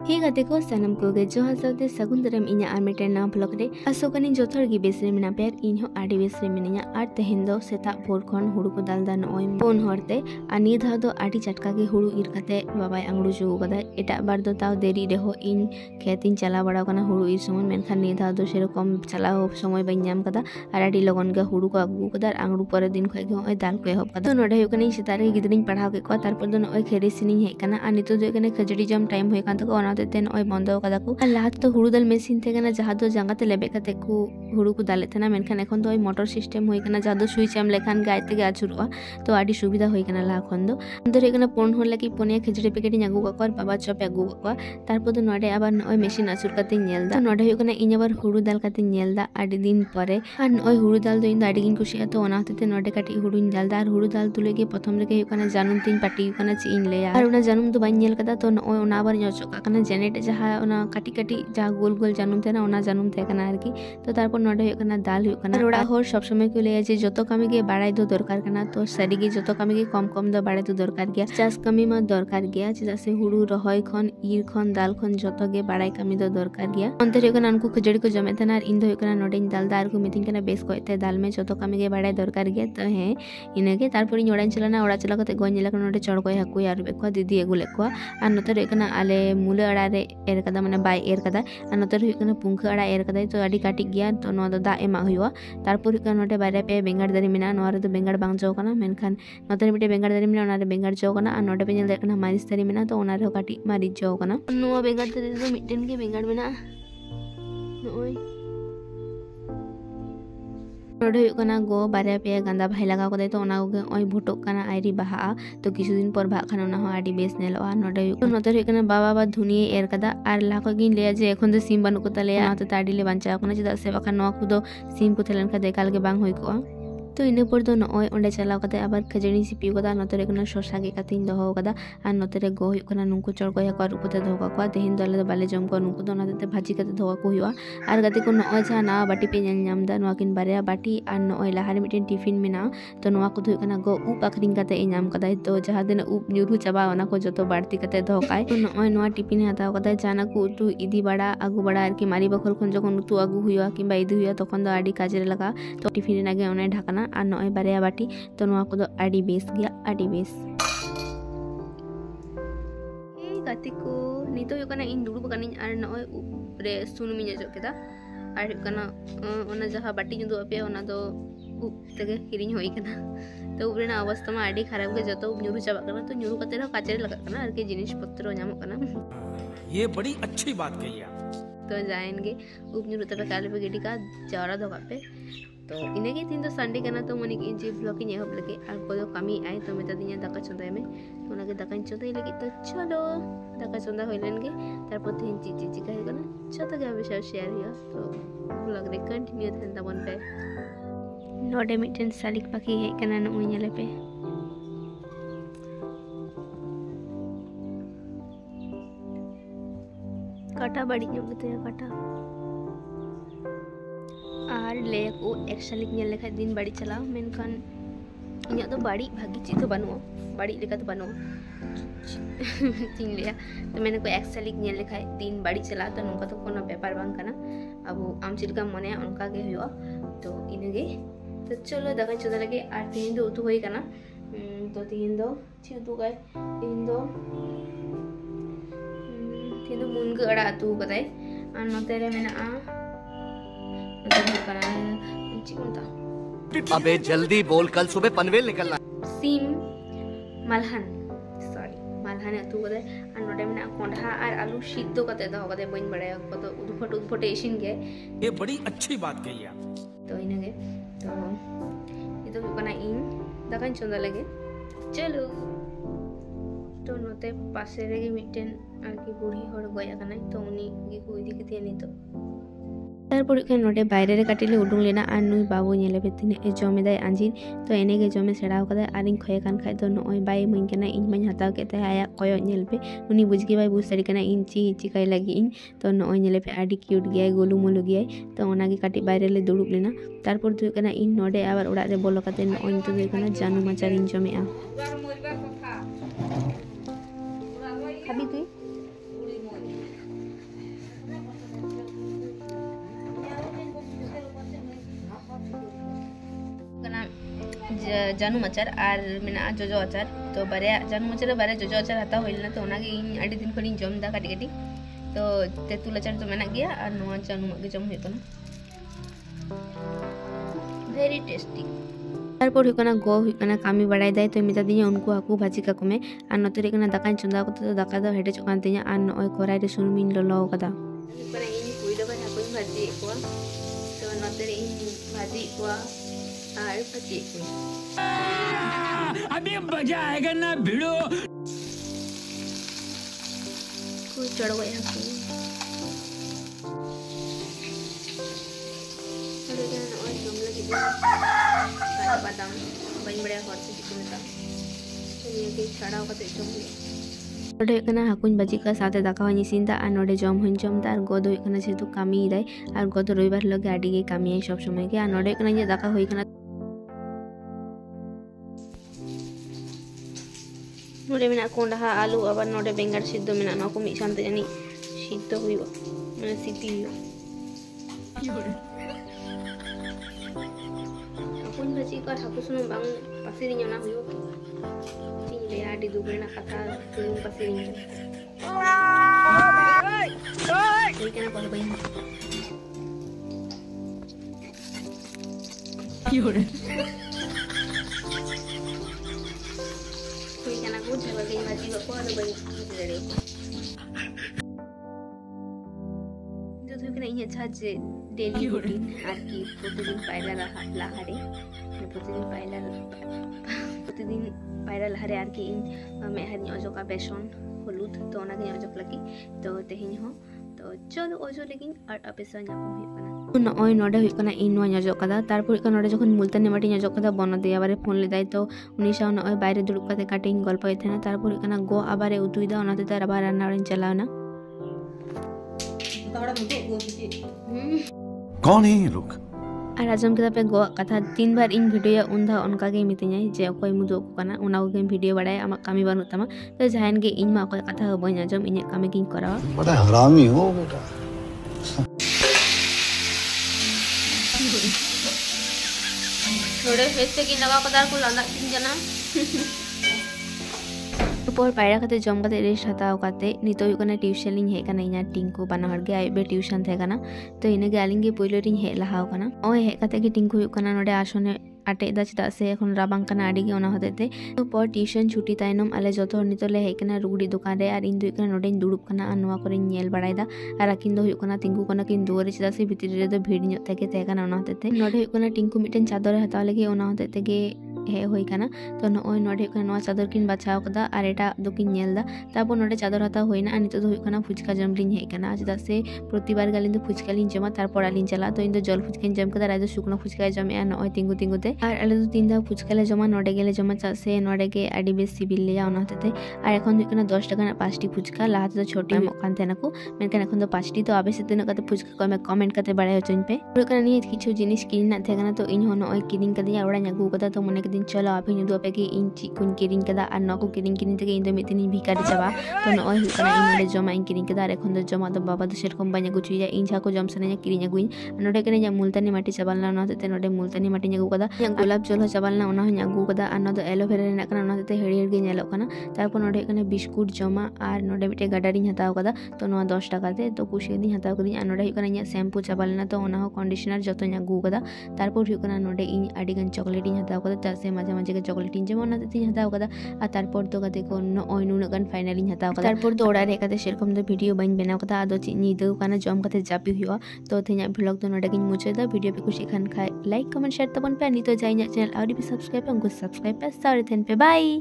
हे गाते को सनम को गे जोहार साउते सगुन दरम इन्या आर मिटेन ना ब्लॉग रे असोकनी जोथर गी बेस रे मिना पेर इनहो आडी बेस रे मिनिया आर तेहेन दो सेता भोर खन हुड़ु को दाल दा नय पोन हरते आ नि धाव दो आडी चटका गे हुड़ु इर कते बाबाय आंगड़ू जुगु कदा एटा बार दो ताव देरी रे हो इन खेतिन चला बड़ा कना हुड़ु इर समय मेनखान नि धाव दो सेरकम चलाओ समय बाय ᱧᱟᱢ कदा आर आडी लगन गे हुड़ु को आगु कदा आंगड़ू परे दिन खय गे ओय दाल को एहब कदा नोडे हो कनी सेता रे गिदरिन पढ़ाव के को तारपर दो ओय खेरी सिनी हे कना आ नितो दो कने खजड़ी जम टाइम होय कान तको ओनाते तेन ओय बंद कदा को लाहा तो हुड़ु दाल मेसिन थे कना जहा दो जांगाते लेबे कते को हुड़ु को दाले थना मेनखान एखन तो मोटर सिस्टम होय कना जहा दो स्विच एम लेखान गायते गे आचुरवा तो आडी सुविधा होय कना लाहा खन दो अंदर कना पोन होर लगी पोनिया खिचड़ी पैकेट इन आगु को बाबा चप आगु को तारपर दो नोडे आबार नय मेसिन आचुर कते नेल दा नोडे होय कना इन आबार हुड़ु दाल कते नेल दा आडी दिन परे आर नय हुड़ु दाल दो इन आडी गिन कुसिया तो ओना हते नोडे काटी हुड़ु इन दाल दा आर हुड़ु दाल तुले गे प्रथम रे होय कना जानूम तीन पाटी कना ची इन लेया आर ओना जानूम दो बाइन नेल कदा तो नय ओना आबार ñoचका कना जेनेट जहा ओना काटी काटी जहा गोल गोल जानूम थे ना ओना जानूम थे कना आरकी तो तारपर नोडे होय कना दाल होय कना रोड़ा होर सब समय को लेया जे जतो कामी गे बाड़ाय दो दरकार कना तो सारी गे जतो कामी गे कम कम दो बाड़ाय दो दरकार गया चास कामी मा दरकार गया चेदा से हुड़ु रहोय खन ईर खन दाल खन जतो गे बाड़ाय कामी दो दरकार गया अंतर होय कना उनको खजड़ी को जमे थे ना इन दो होय कना नोडे दाल दार को मिथिन कना बेस कोते दाल में जतो कामी गे बाड़ाय दरकार गया तो हे इने गे तारपर इन ओड़ान चलाना ओड़ा चला कते गोन नेला नोडे चड़को हाकु यार बेखवा दीदी एगु लेखवा आ नोतर होय कना आले मुले अड़ा रे एर कदा माने बाय एर कदा आ नोतर होय कना पुंखा अड़ा एर कदा तो आडी काटी गया तो नो दो दा एमा हुआ तारपर होय कना नोडे बारे पे बेंगार दारी मिना नो रे दो बेंगार बांग जो कना मेनखान नोतर मिटे बेंगार दारी मिना ओना रे बेंगार जो कना आ नोडे पे नेल दे कना मारिस दारी मिना तो ओना रे काटी मारिस जो कना नो बेंगार दारी दो मिटेन के बेंगार मिना नोय नोडे होय कना गो बारे पे गांदा भाई लगा को दे तो ओना को ओय भुटोक कना आइरी बहा तो किछु दिन पर भा खान ओना हो आडी बेस नेलवा नोडे तो नोतर होय कना बाबा बा धुनी एर कदा आर लाखो गिन लेया जे एखन दो सिम बानु को तलेया ना तो ताडी ले बांचा कोना चेदा से बाखा नो को दो सिम को थलन का देखाल के बांग होय को तो इन पर दो नय ओंडे चलाव कते आबार खजड़ी सिपी कदा नोतरे कना शसा गे कतिन दो कदा आर नोतरे गो हुय कना नुंको चड़को या कर उपते धोका को तेहिन दले दो बाले जम को नुंको दो नाते भाजी कते धोका को हुआ आर गते को नय जा ना बाटी पे नेल नाम दा नवा किन बारे बाटी आर नय लाहार मिटेन टिफिन मेना तो नवा को हुय कना गो उप आखरिन कते ए नाम कदा तो जहा दिन उप न्यूरु चाबा ओना को जतो बाड़ती कते धोकाय तो नय नवा टिफिन हताव कदा जाना को उतु इदी बड़ा आगु बड़ा आर की मारी बखल खन जखन उतु आगु हुआ किबा इदी हुआ तखन दो आडी काजे लगा तो टिफिन नागे ओने ढाकना आर नय बारे बाटी तो नवा को दो आडी बेस गया आडी बेस ए गाती को नितो यो कना इन दुड़ुब कनिन आर नय ऊपरे सुनुमी जजो केदा आर कना ओना जहा बाटी जुदो अपे ओना दो ऊप तेगे किरिन होई कना तो ऊपरे ना अवस्था में आडी खराब गे जतो न्यूरु चाबा कना तो न्यूरु कते रो काचरे लगा कना आर के जिनिस पत्र ᱧᱟᱢᱚᱜ कना ये बड़ी अच्छी बात कही आप तो जाएंगे ऊप न्यूरु तबे काले पे गिडी का जावरा दो पे तो इनगे तीन तो संडे कना तो मनी की जे ब्लॉग की एहब लगे आर को दो कमी आए तो मेता दिया दाका चंदाय में तो ओनागे दाका चंदाय लगे तो चलो दाका चंदा होइलन गे तारपर तीन चीज चिका है कना छोटा गे विषय शेयर हुआ तो ब्लॉग रे कंटिन्यू थन तबन पे नोडे मिटन सालिक पाखी है कना न उइले पे काटा बड़ी ᱧᱚᱜ ᱜᱮᱛᱟᱭᱟ काटा आर ले को एक सालिक नेल लेखा दिन बाड़ी चला मेनखान इन्या तो बाड़ी भागी चीज तो बनुआ बाड़ी लेखा तो बनुआ तीन लिया तो मैंने को एक सालिक नेल लेखा दिन बाड़ी चला तो नोका तो कोनो पेपर बांग कना अब आम चिलका मने उनका गे हुआ तो इनगे तो चलो दगा चोदा लगे आर तीन दो उतु होई कना तो तीन दो ची उतु गाय तीन दो मुनगा अड़ा अतु कदाय आर नोते रे मेना आ अबे जल्दी बोल कल सुबह पनवेल निकलना सीम मलहन सॉरी मलहन अतु कदे आर नोडे मेना कोंढा आर आलू सिद्धो कते दो कदे बइन बड़ाय को तो उदफट एशिन गे ये बड़ी अच्छी बात कही आप तो इनगे तो ये तो कना इन दाकान चंदा लगे चलो तो नोते पासे रे मिटेन आर की बूढ़ी हड़ गया कना तो उनी गी को इदी कते नि तो तारपर नोडे बाहरे रे काटिले उडुंग लेना आर नुई बाबू नेले बेतिने ए जमेदाय आंजिर तो एनेगे जमे सेड़ाव कदा आरिन खय कान खाय तो नय बाय मुइन कना इन माኝ हताव केते आया कयो नेल पे उनी बुझगे बाय बुझ सरी कना इन ची चिकाय लागी इन तो नय नेले पे आडी क्यूट गया गोलू मोलू गया तो ओनागे काटी बाहरे ले दुड़ुब लेना तारपर तो कना इन नोडे आबार ओड़ा रे बोलो कते नय तो कना जानू माचारिन जमेआ खाबी तुई जानूम आचार और मेना जोजो आचार तो बारे जानूम आचार बारे जोजो आचार हता होइलना तो ओनागे इन आडी दिन खनि जम दा काटी काटी तो तेतुल आचार तो मेना गया और नोआ जानूम गे जम हुई कना वेरी टेस्टी तारपर हुई गो हुई कामी बड़ाई दाय तो मिता दिया उनको हाकू भाजी काको में और नोते दाका चंदा तो दाका दो हेडे चकान तिया और नय कड़ाई रे सुनुमिन ललो कदा इन पुइलो का हाकू भाजी को तो नोते इन भाजी को और भाजी अभी मजा आएगा ना भिड़ो को चढ़ गया बादाम बड़ी बड़े हर से दिखता ये के छड़ाव कते जम नोडे कना हाकुन भाजी का साथे दाका हनी सिंदा और नोडे जम हन जमदा और गोद होय कना जेतु कामी दाय और गोद रविवार लगे आडी गे कामी सब समय के और नोडे कना ये दाका होय कना नोडे मेना कोंडा आलू आबार नोडे बेंगार सिद्ध मेना नको मिद सानते जानी सिद्ध हुइबो माने सिपि हुइबो हाकुन भाजी का हाकु सुनुम बांग पासिरिñ ना हुइबो तीन ले आडी दुबरेना कथा सुनुम पासिरिñ ओय केना कोन बइन योरे कोई केना को जब गई भाजी को आलू बइन रेडी इन छाज डेली रूटीन আর কি প্রতিদিন পায়রা লাহারে প্রতিদিন পায়রা লাহারে আর কি মেহানি অজকা বেসন হলুদ তো ওনাকে অজক লাগি তো তেহিনি हो तो चलो ओजो लेकिन और अपेसा ᱧᱟᱯᱟᱢ हुई कना नय नोडे हुई कना इन नो ᱧᱚᱡᱚᱜ कदा तारपर कना नोडे जखन मुल्तानी माटी ᱧᱚᱡᱚᱜ कदा बन दे आबारे फोन लेदाय तो उनी साव नय बाहरे दुड़ुब कते काटिंग गल्प होय थेना तारपर कना गो आबारे उतुइदा ओनाते तार आबार रान्ना ओरन चलावना कौन है ये लोग और आजम के पे गो कथा 3 बार इन वीडियो उनदा उनका गे मितिnya जे अकोय मुदो कना उना को गेम वीडियो बडाय आमा कामी बानु तमा तो जहान गे इन मा अकोय कथा बय आजम इन कामी किन करा बड़ा हरामी हो बेटा थोड़े फेस से की लगा कदार को लांदा किन जना पर पायरा कते जम कते रेस्ट हताव कते नितो हुई ट्यूशन लिंग हेकना इना टिंकू बना हर गे आइबे ट्यूशन थे कना तो इने गे आलिंग गे पहिले रिंग हे लहाव कना ओय हे कते गे टिंकू हुई कना नोडे आसने आटे दा चदा से एखन राबांग कना आडी गे ओना होतेते तो पर ट्यूशन छुट्टी तायनम आले जतो हर नितो ले हेकना रुगड़ी दुकान रे और इन दुई कना नोडे दुड़ुब कना और नोवा करे नेल बडायदा और आकिन दो हुई कना टिंकू कना किन दुआरे चदा से भितरी रे दो भीड़ ᱧᱚᱜ तके थे कना ओना होतेते नोडे हुई कना टिंकू मिटन चादर हताव लगे ओना होतेते गे हे होई कना तो नय नोडे कना चादर किन बाछाव कदा और एटा दो किन नेलदा तारपर नोडे चादर हता होइना और नितो दो हुई कना फुचका जम लिंग हे कना चदा से प्रतिबार गालिन दो फुचका लिंग जमा तारपर आलिन चला तो इन दो जल फुचका जम कदा राय दो शुकनो फुचका जमे और नय तिंगु तिंगुते और आले दो तीन दा फुचका ले जमा नोडे गेले जमा चा से नोडे गे आडी बेस सिबिल लेया ओना होतेते और एखन हुई कना 10 टाका ना 5 टी फुचका लाहाते तो छोटी एमक कान तेनाकू मेनखान एखन तो 5 टी तो आबे से तिना कते फुचका को मैं कमेंट कते बाड़ाय होचन पे पुरो कना नि किछु जिनिस किन ना थे कना तो इन हो नय किरिंग कदी ओड़ा ᱧᱟᱜᱩ कदा तो मने के दिन चलो आपे ᱧᱩᱫᱩ आपे के इन ची कुन किरिंग कदा और नको किरिंग किरिंग तके इन दो मितिन भिकारी चाबा तो नय हुई कना इन नोडे जमा इन किरिंग कदा एखन दो जमा तो बाबा दो सेरकम बाय ᱧᱟᱜᱩ चुया इन जाको जम सने किरिंग ᱧᱟᱜᱩइन नोडे कने ᱧᱟ मुल्तानी माटी चाबालना नोते नोडे मुल्तानी माटी ᱧᱟᱜᱩ कदा गुलाब जल हो चाबालना ओना हो ᱧᱟᱜᱩ कदा और नोदो एलोवेरा रेना कना नोते हेड़ियर गे ᱧᱮᱞᱚᱜ कना तारपर नोडे कने बिस्कुट जमा और नोडे मिटे गाडारिन हताव कदा तो नो 10 टाका ते तो कुशी दिन हताव कदी और नोडे कने ᱧᱟ शैम्पू चाबालना तो ओना हो कंडीशनर जतो ᱧागु कदा तारपर हुई कना नोडे इन आडी गन चॉकलेट इन हताव कदा तासे माजे माजे के चॉकलेट इन जमा नते तीन हताव कदा और तारपर तो कते को ओय नुना गन फाइनल इन हताव कदा तारपर तो ओड़ा रे कते सेरकम दो वीडियो बाइन बनाव कदा आदो निदो कना जम कते जापी हुआ तो तेना ब्लॉग तो नोडे किन मुचेदा वीडियो पे कुछ खान खाए लाइक कमेंट शेयर तबन पे नितो जाइना चैनल आउडी पे सब्सक्राइब पे सब्सक्राइब पे सारे थेन पे बाय।